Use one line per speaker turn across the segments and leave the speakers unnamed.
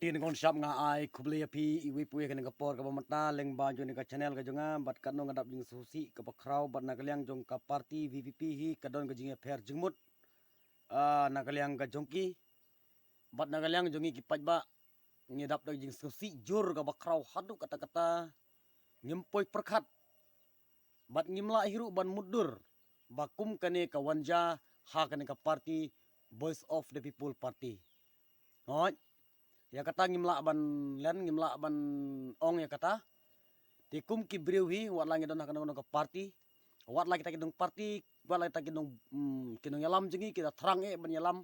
tin kon shap nga ai khubli api iwi puye kan kapor ka mata leng ba jo ni ka channel ka jonga bat kan no ngadap jing susi ka pakrau bat nakaliang jong ka party VVP hi ka don ka jing fair jingmut nakaliang ka jongki bat nakaliang jongi ki pajba ngedap dak jing susi jur ka pakrau hadu kata-kata ngempoi perkhat bat ngimla hiru ban mudur bakum kane ka wanja ha kane ka party Voice of the People Party. Hoi ya kata ngimla ban len ngimla ban ong ya kata tikum ki brewhi wat langi don kana ka party wat lagi ta kidong party wat lagi ta kidong yalam jengi kita terang ban yalam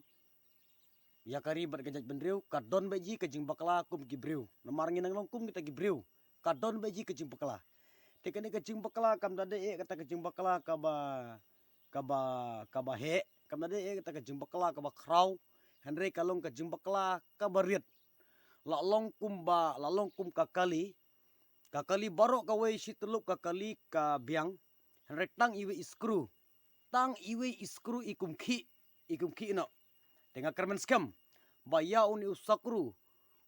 ya kari bar gajaj benrew kadon beji ke jing bakla kum ki brew namar nginang long kum kita ki brew kadon beji ke jing bakla tekene ke jing bakla kam dade kata ke jing bakla kaba he kam dade kata ke jing bakla kaba kraw Henry kalong ke jing bakla kabarit lalong kum kakali baro kawai situlup kakali ka biang henrek tang iwe iskru ikum ki no tenga kermen skam ba ya uni usakru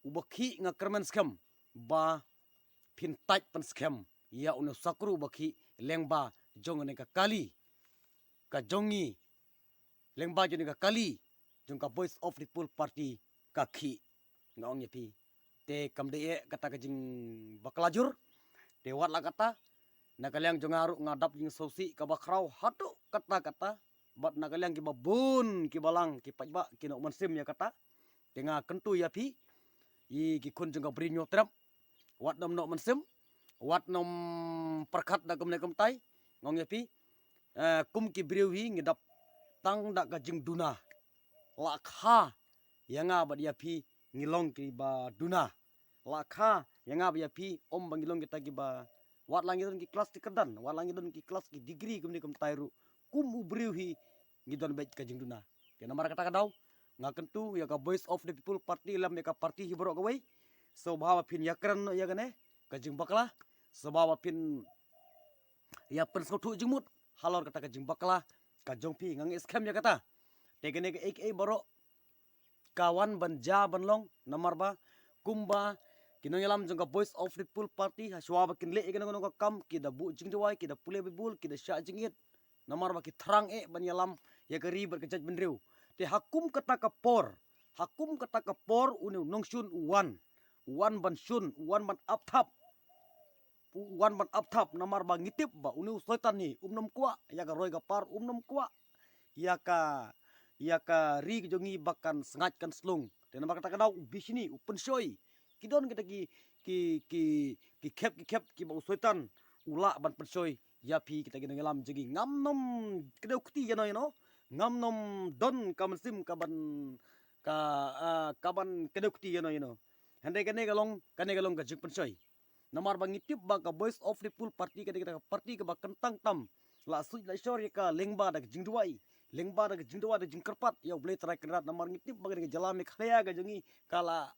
ubaki nga kermen skam ba pintaj pen skam ya uni usakru ubaki lengba jong ne kakali ka jongi lengba jong ne kakali jong ka Voice of the People Party kaki ngong yepi te kamde kata kajing baklajur te wat la kata nakaliang jongaru ngadap jing sosi ka bakrau hatu kata bat nakaliang ki babun ki balang ki pajba ki no mansim ya kata tenga kentu yapi i ki kun jong ka brinyo trap wat nom no mansim wat nom perkat da gumne kumtai ngong yapi kum ki briwi ngidap tang da kajing duna lakha yanga bat yapi ngilong ki ba duna lakha yang ngab ya pi om bangilong kita ki ba wat langi don ki kelas ti kedan wat langi don ki kelas ki degree kumni kum tairu kum ubriwi ngidon bet ka jingduna ke namar kata kadau ngakentu ya ka Voice of the People Party lam ya ka party hibro ka wei so bawa pin yakran ya gane ka jing bakla so bawa pin ya pen sotu jingmut halor kata ka jing bakla ka jongpi ngang scam ya kata tegene ke ek baro kawan banja banlong namar ba kumba kinong yalam jong ka Voice of the People Party haswa ba kinle ikana ngono ka kam kida bu jing dewai kida pule bibul kida sya jingit namar ba ki terang ban yalam ya kari berkejaj benrew te hakum kata kapor unu nongsun uwan ban sun uwan ban apthap namar ba ngitip ba unu soitan ni umnom kwa ya ka roy ka par umnom kwa ya ka ri jongi bakan sengat kan slung dan namar kata kadau bisini upen soy kidon kita ki khep ki ba soitan ula ban pensoy yapi kita gina ngalam jegi ngamnom kedau kuti ya no ngamnom don kamansim kaban kedau kuti ya no hande kane galong ka jing pensoy namar bang itip ba ka Voice of the People Party kita party ka ba kentang tam la suj la shor ka lengba da jingduai lengba da jingkerpat ya boleh try kerat namar ngitip ba ka jalami khaya ga jongi kala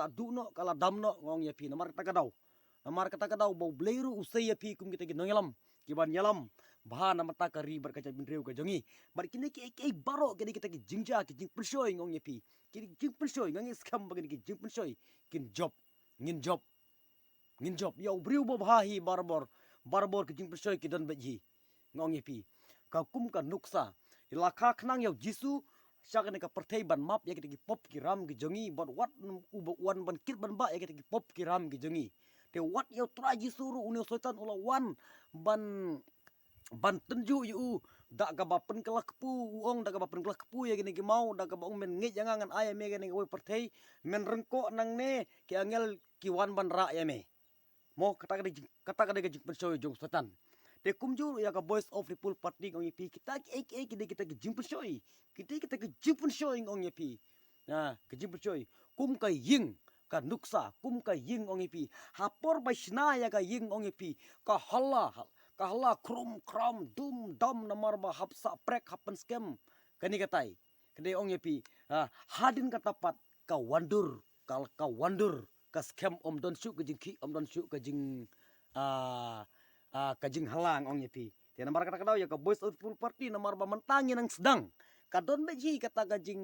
duno kala damno ngong yapi namar kata kadau bau bleiru usai yapi kum kita nongelam kiban yalam bahan mata kari berkaca benrew ka jongi bar kini ki baro kini kita ki jingja ki jing pensoy ngong yapi ki jing pensoy ngang scam bagini ki jing pensoy ngin job ya briu bo bahi barbor ki jing pensoy ki don beji ngong yapi ka kum ka nuksa ilakha khnang yau jisu syak ne ka perthei ban map ya kita ki pop ki ram ki jongi bat wat wan ban kit ban ba ya kita ki pop ki ram ki jongi te wat yo traji suru unio soitan ula wan ban tenju yu da ka bapen kelak pu uong da ka bapen kelak pu ya gini ki mau da ka ba men ngi jangan ayam me gini we perthei men rengko nang ne ki angel ki wan ban ra ya me mo kata ka de jing pensoy jong soitan te kumjur ya ka Voice of the People Party ngong ipi kita ki jing pensoy kita ki jing pensoy ngong ipi nah ki jing pensoy kum ka ying ka nuksa kum ka ying ong ipi hapor ba shna ya ka ying ong ipi ka hala krum dum dam namar ba hapsa prek happen scam kani katai kede ong ipi hadin katapat ka wandur ka scam om don su ka jing ki om don su ka jing kajing halang ong yepi te namar kata kadau ya ka Voice of the People Party namar ba mentangi nang sedang kadon beji kata kajing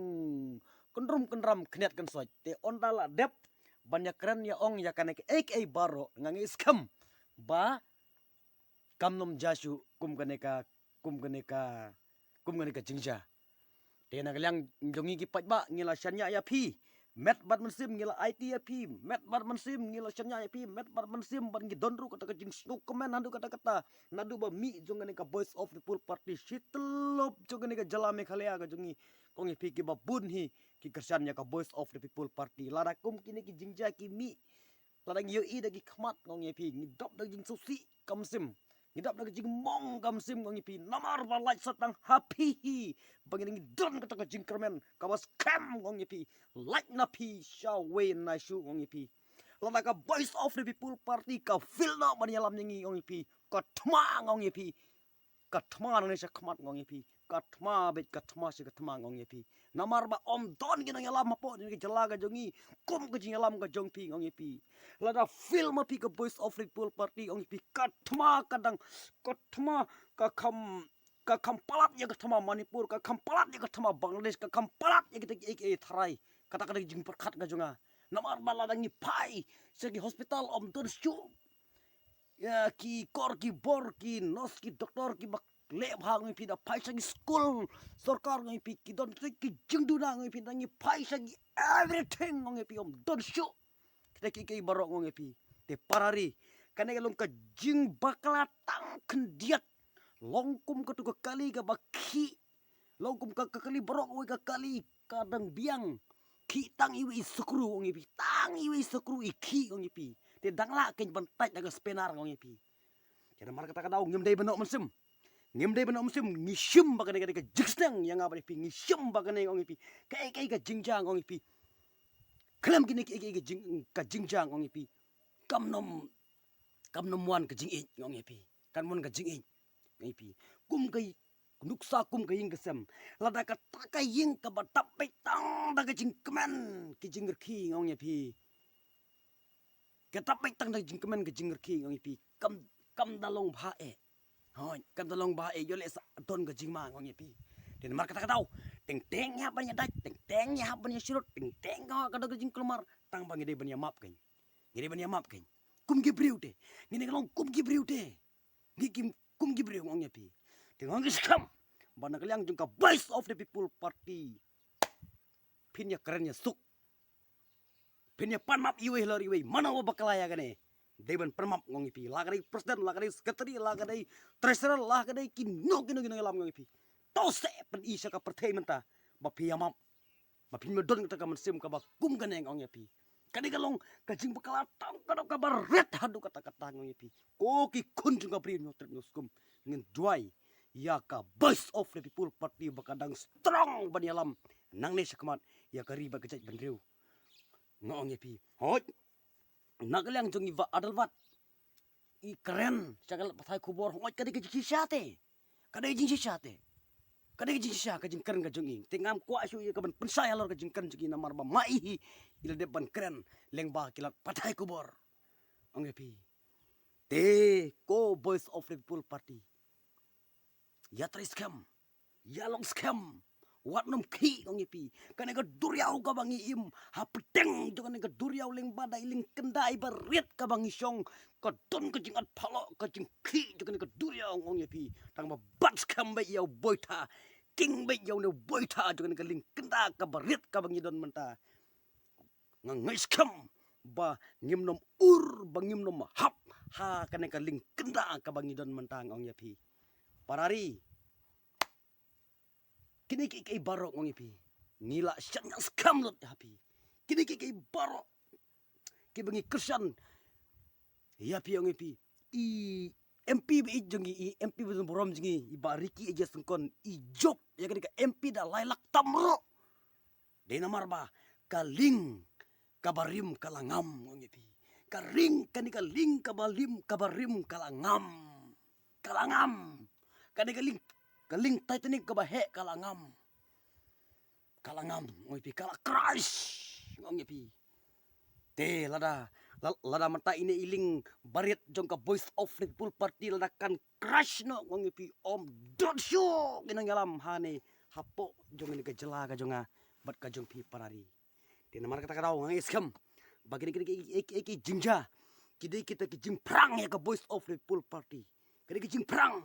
kendram keniat kan soi te ondala dep banyak keren ya ong ya kanek ek baro ngangi skam ba kamnom jasu kum kaneka jingja te na galang jongi ki pat ba ngila shanya ya phi met bat mansim ngila IT ya phi met bat mansim ngila shanya ya phi met bat mansim ban ngi donru kata jing snuk komen handu kata nadu ba mi jonganeka voice of the people party shitlop jonganeka jala mekhalaya ga jongi kongi phi ki ba bun hi ki kersan ya ka voice of the people party lada kum kini ki jingja ki mi lada ngi yo i da ki khmat ngongi phi ngi dop da jing susi kamsim ngidap na jing mong kamsim ngongi pi namar balai satang happy bangin ngi don kata jing kermen kawas kam ngongi pi like na pi shaw way na shu ngongi pi lada ka voice of the people party ka feel na ban yalam ngi ngongi pi ka thma ngongi pi ka thma na sa khmat ngongi pi ka thma bet ka thma se ka thma ngongi pi namar ba om don gi nang yalam mapo ngi jala ga jongi kum ka jing yalam ga jong pi ngongi pi lada film pi ka voice of the people party ngongi pi ka thma kadang ka thma ka kham palat ya ka thma manipur ka kham palat ya ka thma bangladesh ka kham palat ya ka ek tharai kata kata jing perkhat ga jonga namar ba lada ngi pai segi hospital om don shu ya ki kor ki bor ki nos ki doktor ki bak le bhang pi da pai sagi school sarkar ngai pi ki don ki jingdu na ngai pi ngi pai sagi everything ngai pi om don show kita ki barok ngai pi te parari kane long ka jing bakla tang kendiat longkum ka tu ka kali ka bakhi longkum ka kali barok oi ka kali kadang biang ki tang iwi skru ngai pi tang iwi skru i ki ngai pi te dangla ken bantai daga spenar ngai pi kena mar kata kadau ngem dei benok mensem ngem dei benok mensem ngishim bagane ka jigsnang yang abari pi ngishim bagane ngai pi kai ka jingjang ngai pi kelam gini ka jingjang ngai pi kamnom wan ka jing ngai pi kan mon ka jing ngai pi kum kai nuksa kum ka ying kesem lada ka taka ying ka batap petang daga jing kemen ki jing rki ngai pi ketap petang daga jing kemen ka jing rki ngai pi kam dalong bha hoi kam dalong bha yo le sa don ka jing ma ngai pi den mar kata kadau teng ya ban ya dai teng ya ban ya shirut teng ka daga jing kelmar tang bang ide ban ya map kan ngide ban ya map kan kum gi briu te ngine kalong kum gi briu te ngi kim kum gi briu ngai pi tengong gi skam ban kaliang jung ka voice of the people party pin ya keren ya suk pin ya pan map iwe lor iwe mana wa bakalaya gane deban permap ngongi pi lagadai presiden lagadai sekretari lagadai treasurer lagadai kino lam ngongi pi to se pen isa ka perthai menta ba pi amap ba pin medon ka mensim ka ba kum gane ngongi pi kadi kalong kajing bakala tang ka ba red hadu kata ngongi pi ko ki kun jung ka pri no skum ngin duai ya ka voice of the people party bakadang strong ban yalam nang ne sakmat ya kari ba kejai benriu ngongi pi hot nagaliang jongi va adalvat i keren sagal pathai kubor hoi kadi ke jisate kadi jisate kadi jisate ka jing keren ka jongi tingam kwa shu ka ban pensai alor ka jing keren jongi namar ba mai ila de ban keren lengba kilat pathai kubor ongepi te ko voice of the people party ya tris scam ya long scam wat nom ki ngi pi kan ga duriau ka bangi im hapeteng to kan ga duriau leng badai leng kendai barit ka bangi song ka don ka jingat phalo ka jing ki to kan ga duriau ngi pi tang ba bat skam ba yau boita king ba yau ne boita to kan ga leng kenda ka barit ka bangi don menta ngai skam ba ngim nom bangim nom hap ha kan ga leng kenda ka bangi don menta ngi pi parari kini ki barok ngongi pi nila syang skam lot hapi kini ki barok ki bengi kersan ya pi ngongi pi i MP bi jongi i MP bi borom jongi i bariki eja sengkon i job ya kan MP da lailak tamro de namar ba kaling kabarim kalangam ngongi pi karing kan kaling kabarim kalangam kan kaling Titanic ka bahe kalangam ngoy pi kala crash ngoy pi te lada mata ini iling barit jong ka voice of the people party lada kan crash no ngoy pi om don't show kinang yalam hane hapo jong ni ka jela ka jonga bat kajong pi parari di namar kata kadau ngai scam bagi ki jingja kita ki jing perang ya ke voice of the people party kita ki jing perang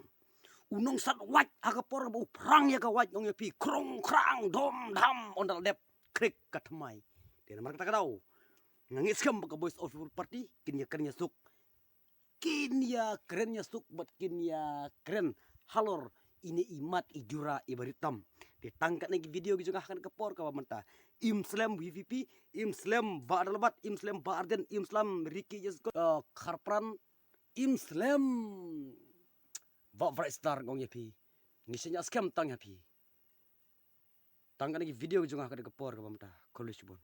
unong sat wat aga por bu perang ya ka wat ngong ya pi krong krang dom dam ondal dep krik katmai di namar kata kadau ngai scam ke voice of the people party kinya suk kinya kerennya suk bat kinya keren halor ini imat ijura ibaritam ditangkat lagi video gitu akan kepor kawan mentah Imslam VVP Imslam ba dalbat Imslam ba arden Imslam Ricky Jesko karpran Imslam ba star ngong yapi ngisanya scam tang yapi tangkat lagi video gitu akan kepor kawan mentah kolus bon